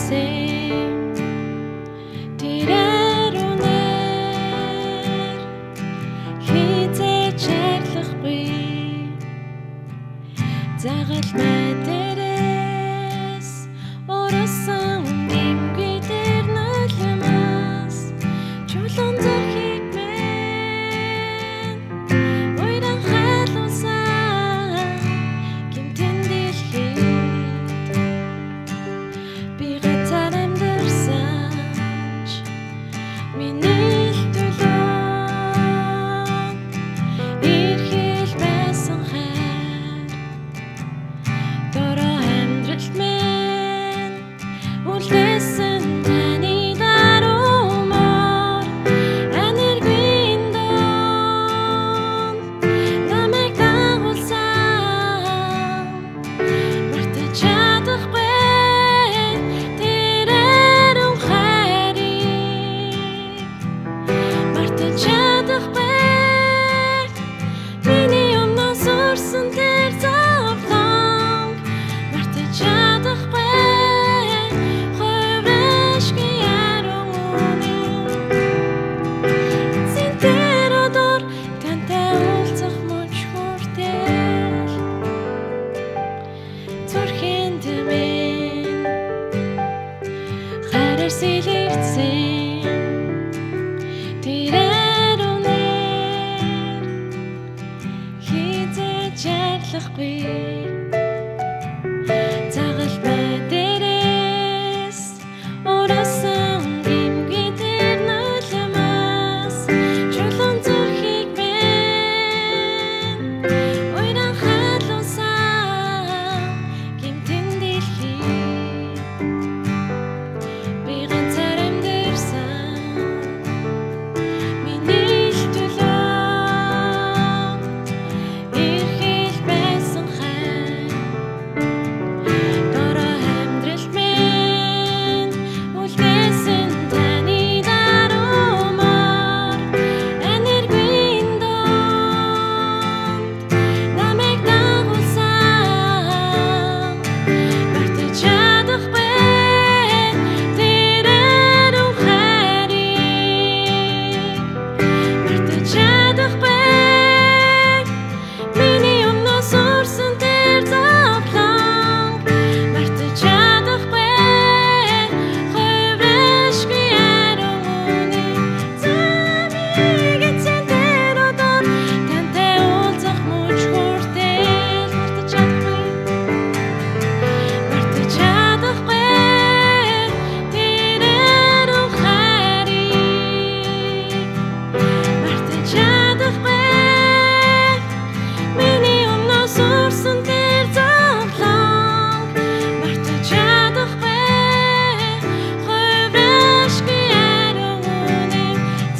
илэрсэн тэрээр үнээр хизээж арилахгүй загалмай дээрээс орсон гимгүй дээр нулимас чулуун зүрхийг минь уйран хайлуулсан гэмтэн дэлхийд би ганцаар амьдарсанч миний л төлөө ирхэл байсан хайр дорой амьдралд минь үлдээсэн таны даруумаар энергийн донд намайг дагуулсан мартаж чадахгүй тэрээр хайрыг мартаж чадахгүй миний өмнөөс урсан тэр зовлон мартаж чадахгүй хойврашгүй яруу эцсийн тэр өдөр тантай уулзах мөч хүртэл зүрхийн минь хайраар сэлэгдсэн тэрээр үнээр хизээж арилахгүй загалмай дээрээс орсон гимгүй дээр нулимас чулуун зүрхийг минь уйран хайлуулсан гэмтэн дэлхийд би ганцаар амьдарсан миний л төлөө ирхэл байсан хайр дорой амьдралд минь үлдээсэн таны даруумаар энергийн донд намайг дагуулсан мартаж чадахгүй тэрээр хайрыг мартаж чадахгүй миний өмнөөс урсан тэр зовлон мартаж чадахгүй хойврашгүй яруу замиг эцсийн тэр өдөр тантай уулзах мөч хүртэл мартаж чадахгүй тэрээр хайрыг мартаж чадахгүй миний өмнөөс урсан тэр зовлон мартаж чадахгүй хойврашгүй яруу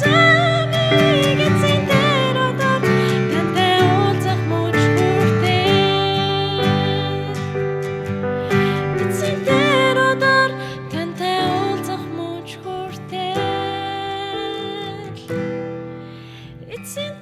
замиг эцсийн тэр өдөр тантай уулзах мөч хүртэл эцсийн тэр өдөр тантай уулзах мөч хүртэл эцсийн